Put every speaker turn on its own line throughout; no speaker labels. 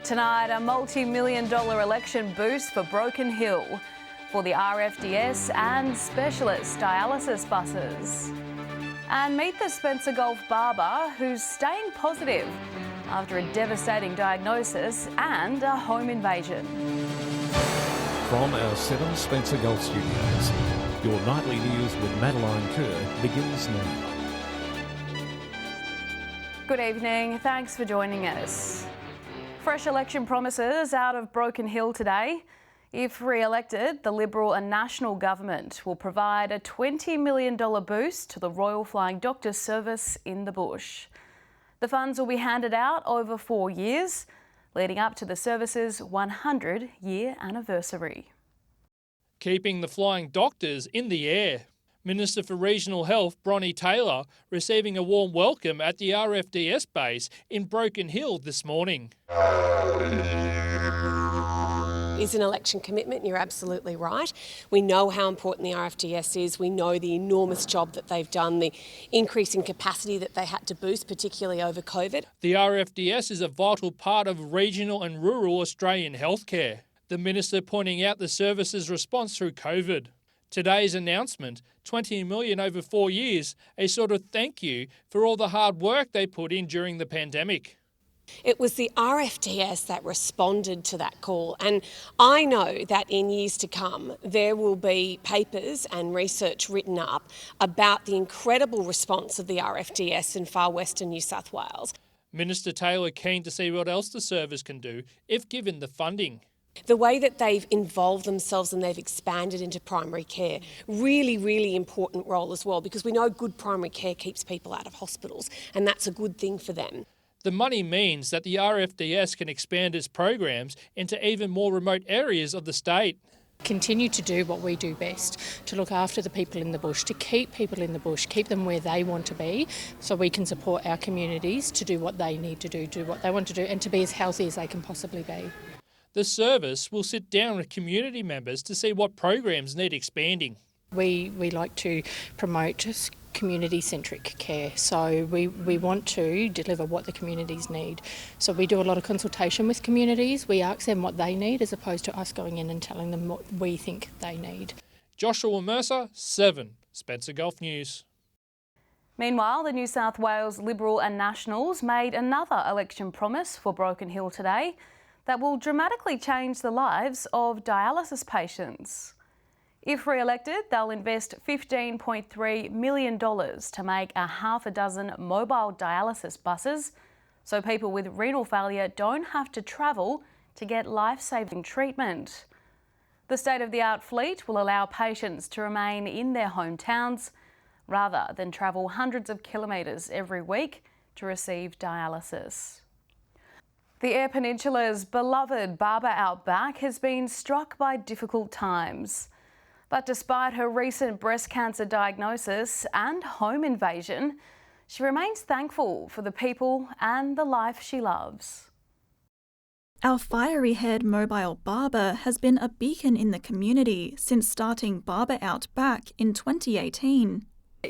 Tonight, a multi-million-dollar election boost for Broken Hill for the RFDS and specialist dialysis buses. And meet the Spencer Gulf barber who's staying positive after a devastating diagnosis and a home invasion.
From our 7 Spencer Gulf studios, your nightly news with Madeline Kerr begins now.
Good evening, thanks for joining us. Fresh election promises out of Broken Hill today. If re-elected, the Liberal and National government will provide a $20 million boost to the Royal Flying Doctor Service in the bush. The funds will be handed out over 4 years, leading up to the service's 100-year anniversary.
Keeping the flying doctors in the air. Minister for Regional Health, Bronnie Taylor, receiving a warm welcome at the RFDS base in Broken Hill this morning.
Is an election commitment, you're absolutely right. We know how important the RFDS is. We know the enormous job that they've done, the increase in capacity that they had to boost, particularly over COVID.
The RFDS is a vital part of regional and rural Australian healthcare. The Minister pointing out the service's response through COVID. Today's announcement, $20 million over 4 years, a sort of thank you for all the hard work they put in during the pandemic.
It was the RFDS that responded to that call, and I know that in years to come there will be papers and research written up about the incredible response of the RFDS in far western New South Wales.
Minister Taylor keen to see what else the service can do if given the funding.
The way that they've involved themselves and they've expanded into primary care, really, really important role as well, because we know good primary care keeps people out of hospitals, and that's a good thing for them.
The money means that the RFDS can expand its programs into even more remote areas of the state.
Continue to do what we do best, to look after the people in the bush, to keep people in the bush, keep them where they want to be, so we can support our communities to do what they need to do what they want to do, and to be as healthy as they can possibly be.
The service will sit down with community members to see what programs need expanding.
We like to promote community-centric care, so we want to deliver what the communities need. So we do a lot of consultation with communities. We ask them what they need as opposed to us going in and telling them what we think they need.
Joshua Mercer, 7 Spencer Gulf News.
Meanwhile, the New South Wales Liberal and Nationals made another election promise for Broken Hill today that will dramatically change the lives of dialysis patients. If re-elected, they'll invest $15.3 million to make a half a dozen mobile dialysis buses so people with renal failure don't have to travel to get life-saving treatment. The state-of-the-art fleet will allow patients to remain in their hometowns rather than travel hundreds of kilometres every week to receive dialysis. The Eyre Peninsula's beloved Barber Outback has been struck by difficult times. But despite her recent breast cancer diagnosis and home invasion, she remains thankful for the people and the life she loves.
Our fiery-haired mobile barber has been a beacon in the community since starting Barber Outback in 2018.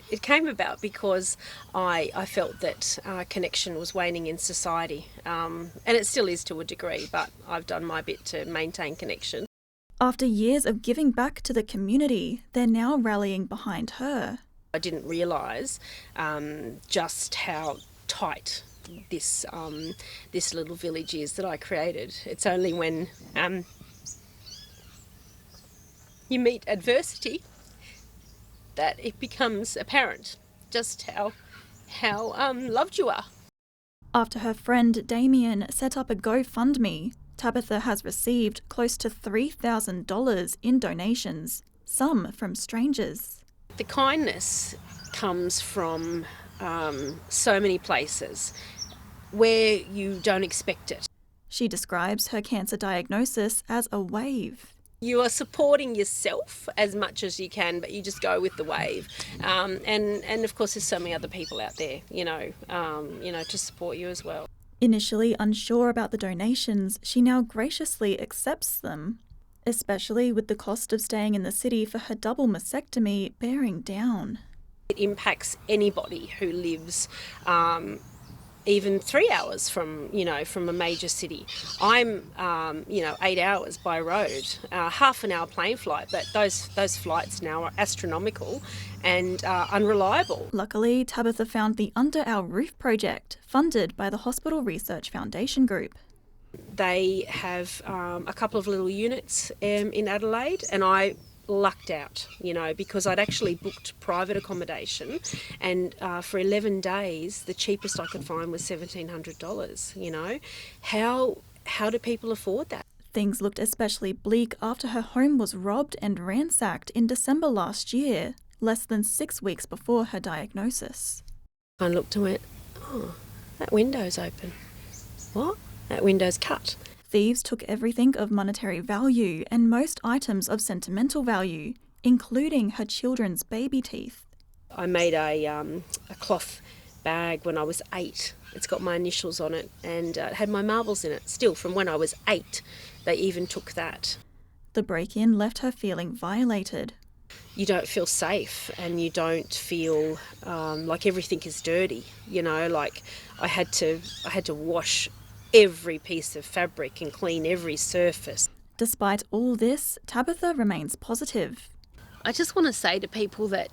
It came about because I felt that connection was waning in society, and it still is to a degree, but I've done my bit to maintain connection.
After years of giving back to the community, they're now rallying behind her.
I didn't realise just how tight this little village is that I created. It's only when you meet adversity that it becomes apparent just how loved you are.
After her friend Damien set up a GoFundMe, Tabitha has received close to $3,000 in donations, some from strangers.
The kindness comes from so many places where you don't expect it.
She describes her cancer diagnosis as a wave.
You are supporting yourself as much as you can, but you just go with the wave. And of course, there's so many other people out there, to support you as well.
Initially unsure about the donations, she now graciously accepts them, especially with the cost of staying in the city for her double mastectomy bearing down.
It impacts anybody who lives even 3 hours from a major city. I'm 8 hours by road, half an hour plane flight, but those flights now are astronomical and unreliable.
Luckily, Tabitha found the Under Our Roof project, funded by the Hospital Research Foundation Group.
They have a couple of little units in Adelaide, and I lucked out, because I'd actually booked private accommodation, and for 11 days the cheapest I could find was $1,700. How do people afford that?
Things looked especially bleak after her home was robbed and ransacked in December last year, less than 6 weeks before her diagnosis.
I looked and went, oh, that window's open. What? That window's cut.
Thieves took everything of monetary value and most items of sentimental value, including her children's baby teeth.
I made a cloth bag when I was 8. It's got my initials on it, and it had my marbles in it. Still, from when I was 8, they even took that.
The break-in left her feeling violated.
You don't feel safe, and you don't feel like everything is dirty. Like I had to wash every piece of fabric and clean every surface.
Despite all this, Tabitha remains positive.
I just want to say to people that,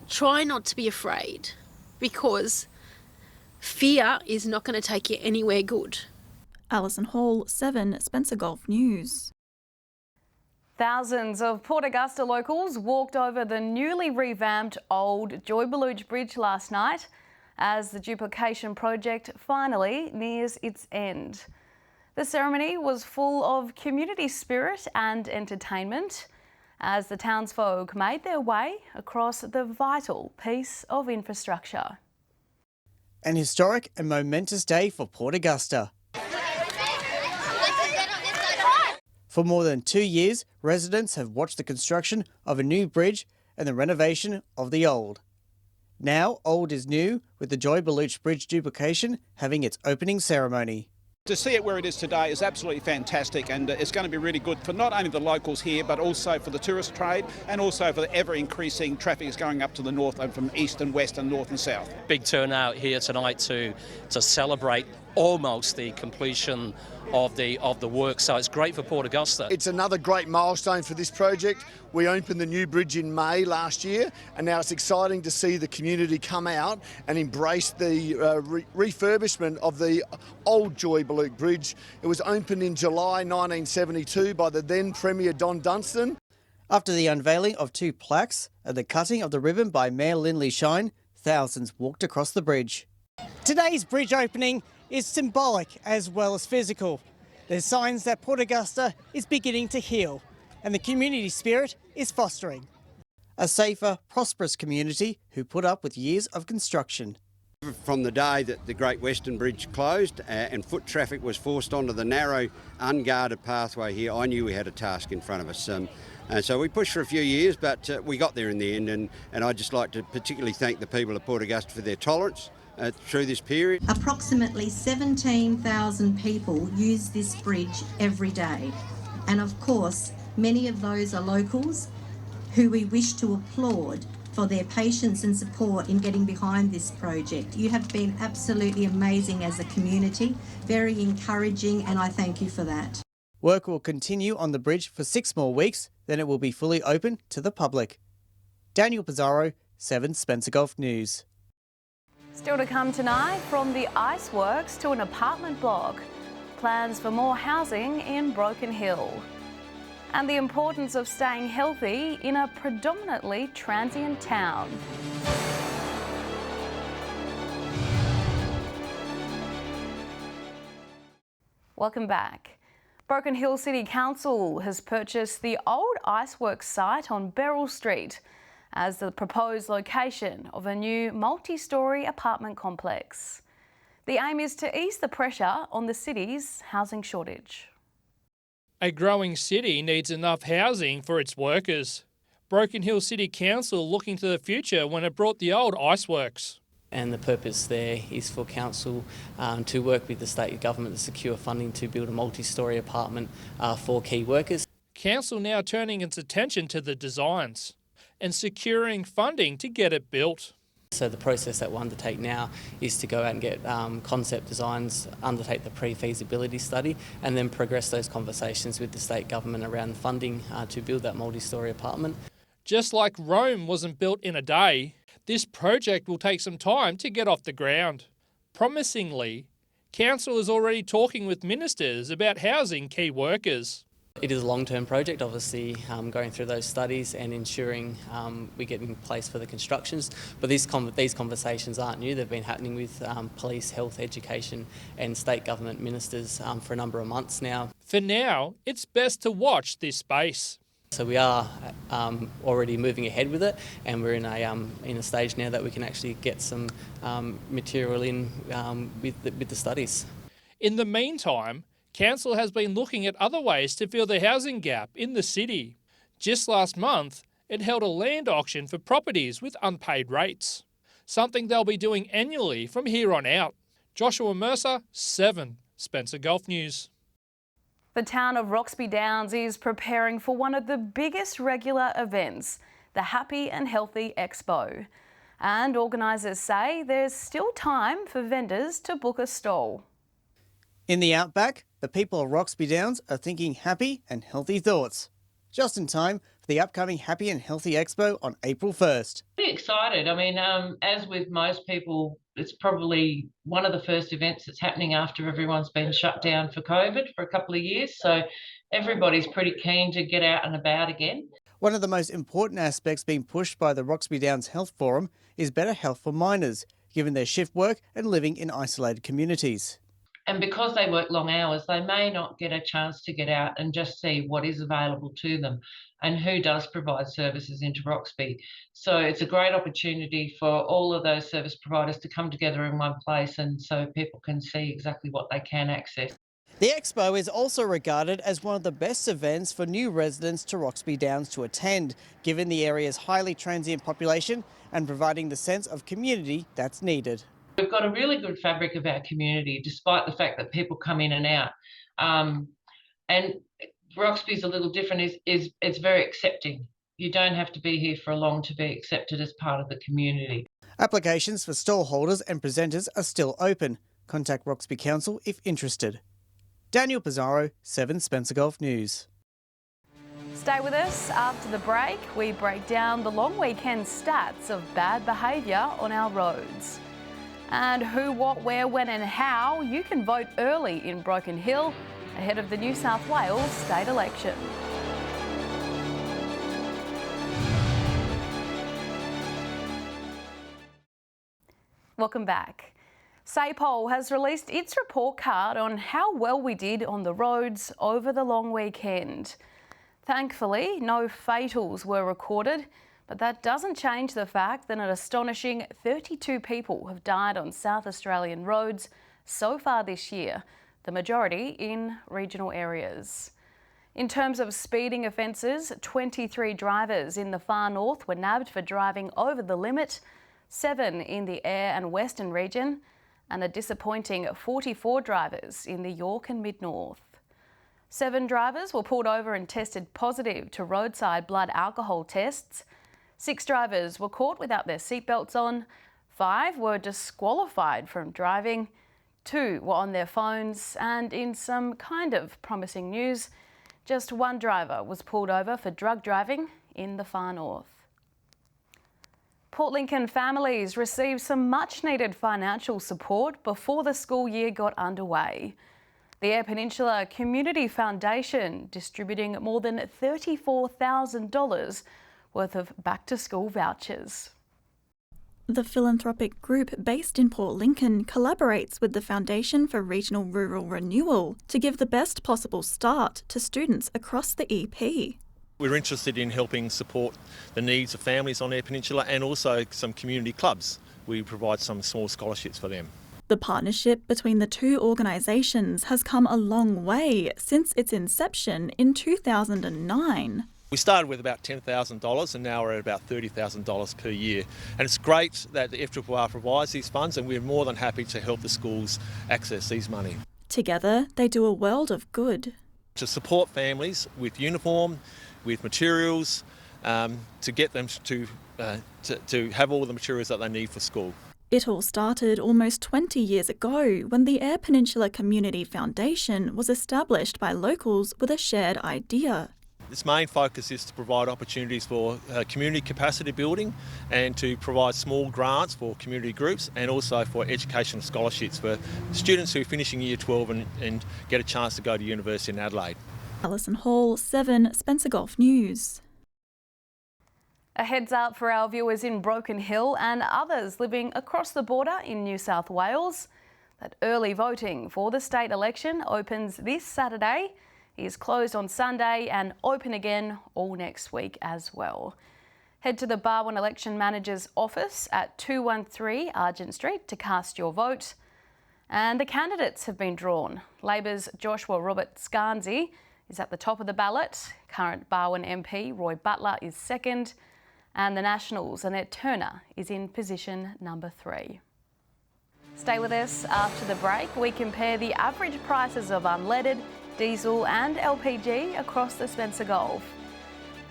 try not to be afraid, because fear is not going to take you anywhere good.
Alison Hall, 7 Spencer Gulf News.
Thousands of Port Augusta locals walked over the newly revamped old Joy Baluch Bridge last night as the duplication project finally nears its end. The ceremony was full of community spirit and entertainment as the townsfolk made their way across the vital piece of infrastructure.
An historic and momentous day for Port Augusta. For more than 2 years, residents have watched the construction of a new bridge and the renovation of the old. Now, old is new, with the Joy Baluch Bridge duplication having its opening ceremony.
To see it where it is today is absolutely fantastic, and it's going to be really good for not only the locals here but also for the tourist trade and also for the ever-increasing traffic is going up to the north and from east and west and north and south.
Big turnout here tonight to celebrate almost the completion of the work, so it's great for Port Augusta.
It's another great milestone for this project. We opened the new bridge in May last year, and now it's exciting to see the community come out and embrace the refurbishment of the old Joy Baluch Bridge. It was opened in July 1972 by the then Premier Don Dunstan.
After the unveiling of 2 plaques and the cutting of the ribbon by Mayor Lindley Shine, thousands walked across the bridge.
Today's bridge opening is symbolic as well as physical. There's signs that Port Augusta is beginning to heal and the community spirit is fostering.
A safer, prosperous community who put up with years of construction.
From the day that the Great Western Bridge closed and foot traffic was forced onto the narrow, unguarded pathway here, I knew we had a task in front of us. And so we pushed for a few years, but we got there in the end. And I'd just like to particularly thank the people of Port Augusta for their tolerance through this period.
Approximately 17,000 people use this bridge every day. And of course, many of those are locals who we wish to applaud for their patience and support in getting behind this project. You have been absolutely amazing as a community, very encouraging, and I thank you for that.
Work will continue on the bridge for 6 more weeks, then it will be fully open to the public. Daniel Pizarro, 7 Spencer Gulf News.
Still to come tonight, from the iceworks to an apartment block, plans for more housing in Broken Hill, and the importance of staying healthy in a predominantly transient town. Welcome back. Broken Hill City Council has purchased the old iceworks site on Beryl Street as the proposed location of a new multi-storey apartment complex. The aim is to ease the pressure on the city's housing shortage.
A growing city needs enough housing for its workers. Broken Hill City Council looking to the future when it brought the old iceworks.
And the purpose there is for council to work with the state government to secure funding to build a multi-storey apartment for key workers.
Council now turning its attention to the designs and securing funding to get it built.
So the process that we'll undertake now is to go out and get concept designs, undertake the pre-feasibility study, and then progress those conversations with the state government around funding to build that multi-storey apartment.
Just like Rome wasn't built in a day, this project will take some time to get off the ground. Promisingly, Council is already talking with ministers about housing key workers.
It is a long-term project, obviously, going through those studies and ensuring we get in place for the constructions. But these conversations aren't new. They've been happening with police, health, education and state government ministers for a number of months now.
For now, it's best to watch this space.
So we are already moving ahead with it, and we're in a stage now that we can actually get some material in with the studies.
In the meantime, Council has been looking at other ways to fill the housing gap in the city. Just last month, it held a land auction for properties with unpaid rates, something they'll be doing annually from here on out. Joshua Mercer, 7 Spencer Gulf News.
The town of Roxby Downs is preparing for one of the biggest regular events, the Happy and Healthy Expo. And organisers say there's still time for vendors to book a stall.
In the outback, the people of Roxby Downs are thinking happy and healthy thoughts. Just in time for the upcoming Happy and Healthy Expo on April 1st.
Pretty excited. I mean, as with most people, it's probably one of the first events that's happening after everyone's been shut down for COVID for a couple of years. So everybody's pretty keen to get out and about again.
One of the most important aspects being pushed by the Roxby Downs Health Forum is better health for miners, given their shift work and living in isolated communities.
And because they work long hours, they may not get a chance to get out and just see what is available to them and who does provide services into Roxby. So it's a great opportunity for all of those service providers to come together in one place, and so people can see exactly what they can access.
The Expo is also regarded as one of the best events for new residents to Roxby Downs to attend, given the area's highly transient population and providing the sense of community that's needed.
We've got a really good fabric of our community, despite the fact that people come in and out. And Roxby's a little different, it's very accepting. You don't have to be here for long to be accepted as part of the community.
Applications for stall holders and presenters are still open. Contact Roxby Council if interested. Daniel Pizarro, 7 Spencer Gulf News.
Stay with us. After the break, we break down the long weekend stats of bad behaviour on our roads. And who, what, where, when and how you can vote early in Broken Hill ahead of the New South Wales state election. Welcome back. SAPOL has released its report card on how well we did on the roads over the long weekend. Thankfully, no fatals were recorded, but that doesn't change the fact that an astonishing 32 people have died on South Australian roads so far this year, the majority in regional areas. In terms of speeding offences, 23 drivers in the far north were nabbed for driving over the limit, 7 in the Eyre and Western region, and a disappointing 44 drivers in the York and Mid-North. 7 drivers were pulled over and tested positive to roadside blood alcohol tests. 6 drivers were caught without their seatbelts on, 5 were disqualified from driving, 2 were on their phones, and in some kind of promising news, just 1 driver was pulled over for drug driving in the far north. Port Lincoln families received some much-needed financial support before the school year got underway. The Eyre Peninsula Community Foundation distributing more than $34,000 worth of back-to-school vouchers.
The philanthropic group based in Port Lincoln collaborates with the Foundation for Regional Rural Renewal to give the best possible start to students across the EP.
We're interested in helping support the needs of families on Eyre Peninsula and also some community clubs. We provide some small scholarships for them.
The partnership between the two organisations has come a long way since its inception in 2009.
We started with about $10,000 and now we're at about $30,000 per year. And it's great that the FRRR provides these funds, and we're more than happy to help the schools access these money.
Together, they do a world of good.
To support families with uniform, with materials, to get them to to have all the materials that they need for school.
It all started almost 20 years ago when the Eyre Peninsula Community Foundation was established by locals with a shared idea.
Its main focus is to provide opportunities for community capacity building and to provide small grants for community groups and also for educational scholarships for students who are finishing Year 12 and get a chance to go to university in Adelaide.
Alison Hall, 7 Spencer Gulf News.
A heads up for our viewers in Broken Hill and others living across the border in New South Wales that early voting for the state election opens this Saturday, is closed on Sunday and open again all next week as well. Head to the Barwon Election Manager's office at 213 Argent Street to cast your vote. And the candidates have been drawn. Labor's Joshua Robert Scarnsey is at the top of the ballot. Current Barwon MP Roy Butler is second. And the Nationals' Annette Turner is in position number 3. Stay with us after the break. We compare the average prices of unleaded, diesel and LPG across the Spencer Gulf.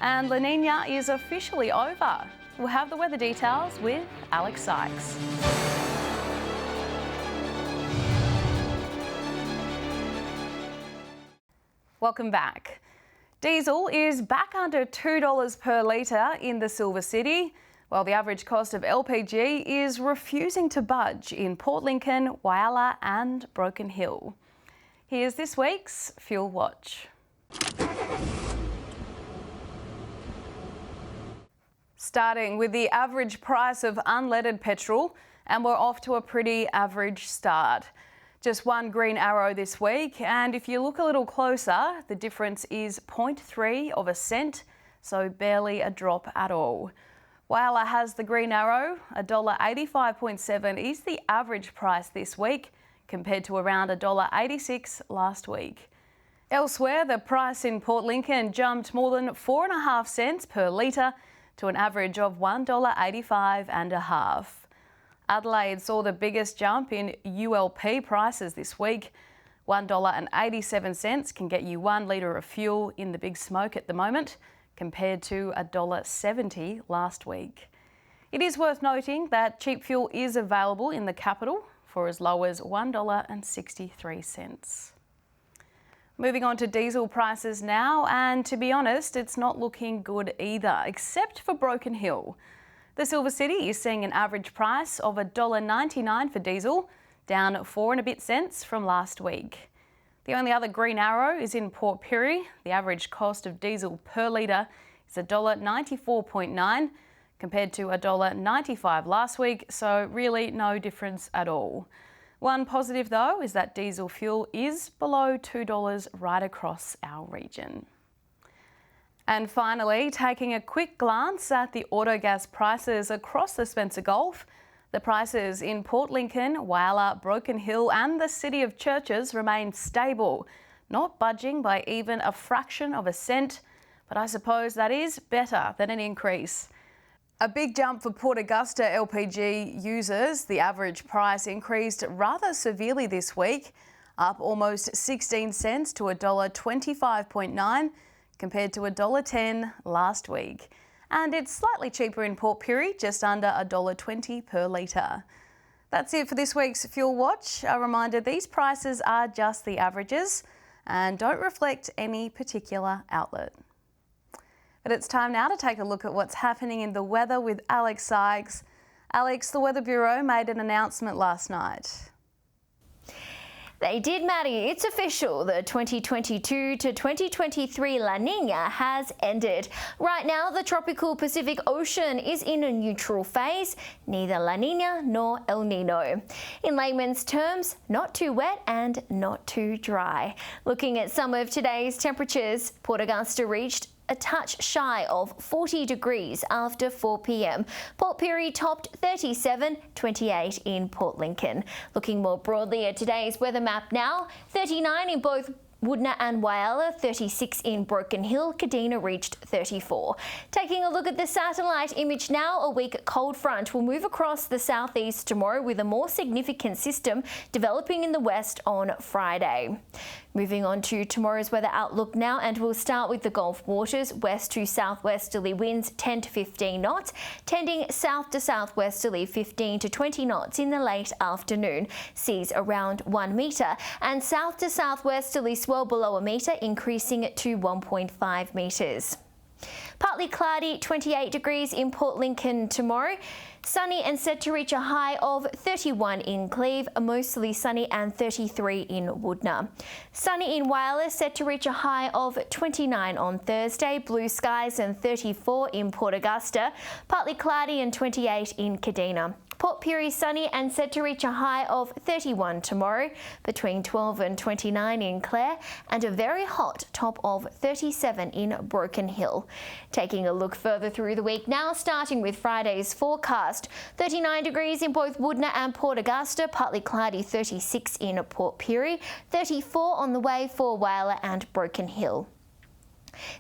And La Nina is officially over. We'll have the weather details with Alex Sykes. Welcome back. Diesel is back under $2 per litre in the Silver City, while the average cost of LPG is refusing to budge in Port Lincoln, Whyalla and Broken Hill. Here's this week's Fuel Watch. Starting with the average price of unleaded petrol, and we're off to a pretty average start. Just one green arrow this week, and if you look a little closer, the difference is 0.3 of a cent, so barely a drop at all. Whyalla has the green arrow, $1.85.7 is the average price this week, compared to around $1.86 last week. Elsewhere, the price in Port Lincoln jumped more than 4.5 cents per litre to an average of $1.85.5. Adelaide saw the biggest jump in ULP prices this week. $1.87 can get you 1 litre of fuel in the Big Smoke at the moment, compared to $1.70 last week. It is worth noting that cheap fuel is available in the capital for as low as $1.63. Moving on to diesel prices now, and to be honest, it's not looking good either, except for Broken Hill. The Silver City is seeing an average price of $1.99 for diesel, down 4 and a bit cents from last week. The only other green arrow is in Port Pirie. The average cost of diesel per litre is $1.94.9 compared to $1.95 last week, so really no difference at all. One positive though is that diesel fuel is below $2 right across our region. And finally, taking a quick glance at the autogas prices across the Spencer Gulf, the prices in Port Lincoln, Whyalla, Broken Hill and the City of Churches remain stable, not budging by even a fraction of a cent, but I suppose that is better than an increase. A big jump for Port Augusta LPG users. The average price increased rather severely this week, up almost 16 cents to $1.25.9 compared to $1.10 last week. And it's slightly cheaper in Port Pirie, just under $1.20 per litre. That's it for this week's Fuel Watch. A reminder, these prices are just the averages and don't reflect any particular outlet. But it's time now to take a look at what's happening in the weather with Alex Sykes. Alex, the Weather Bureau made an announcement last night.
They did, Maddie. It's official. The 2022 to 2023 La Nina has ended. Right now, the tropical Pacific Ocean is in a neutral phase, neither La Nina nor El Nino. In layman's terms, not too wet and not too dry. Looking at some of today's temperatures, Port Augusta reached a touch shy of 40 degrees after 4 p.m. Port Pirie topped 37, 28 in Port Lincoln. Looking more broadly at today's weather map now, 39 in both Woodna and Whyalla, 36 in Broken Hill, Kadina reached 34. Taking a look at the satellite image now, a weak cold front will move across the southeast tomorrow with a more significant system developing in the west on Friday. Moving on to tomorrow's weather outlook now, and we'll start with the Gulf waters. West to southwesterly winds 10 to 15 knots, tending south to southwesterly 15 to 20 knots in the late afternoon. Seas around 1 metre, and south to southwesterly swell below a metre, increasing to 1.5 metres. Partly cloudy, 28 degrees in Port Lincoln tomorrow. Sunny and set to reach a high of 31 in Cleve, mostly sunny, and 33 in Woodner. Sunny in Whyalla, set to reach a high of 29 on Thursday. Blue skies and 34 in Port Augusta. Partly cloudy and 28 in Kadina. Port Pirie sunny and set to reach a high of 31 tomorrow, between 12 and 29 in Clare, and a very hot top of 37 in Broken Hill. Taking a look further through the week now, starting with Friday's forecast. 39 degrees in both Woodner and Port Augusta, partly cloudy 36 in Port Pirie, 34 on the way for Whyalla and Broken Hill.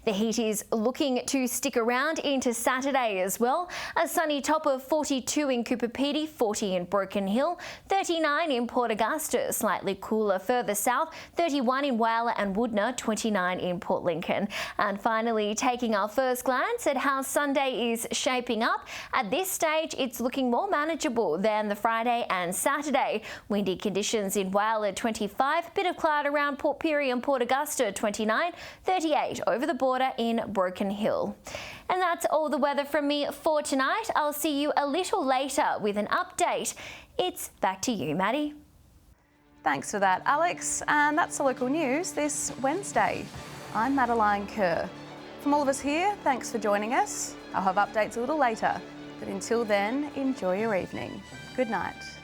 The heat is looking to stick around into Saturday as well. A sunny top of 42 in Cooper Pedy, 40 in Broken Hill, 39 in Port Augusta, slightly cooler further south, 31 in Whyalla and Woodner, 29 in Port Lincoln. And finally, taking our first glance at how Sunday is shaping up. At this stage, it's looking more manageable than the Friday and Saturday. Windy conditions in Whyalla, 25, bit of cloud around Port Pirie and Port Augusta, 29, 38 over the border in Broken Hill. And that's all the weather from me for tonight. I'll see you a little later with an update. It's back to you, Maddie.
Thanks for that, Alex. And that's the local news this Wednesday. I'm Madeline Kerr. From all of us here, thanks for joining us. I'll have updates a little later. But until then, enjoy your evening. Good night.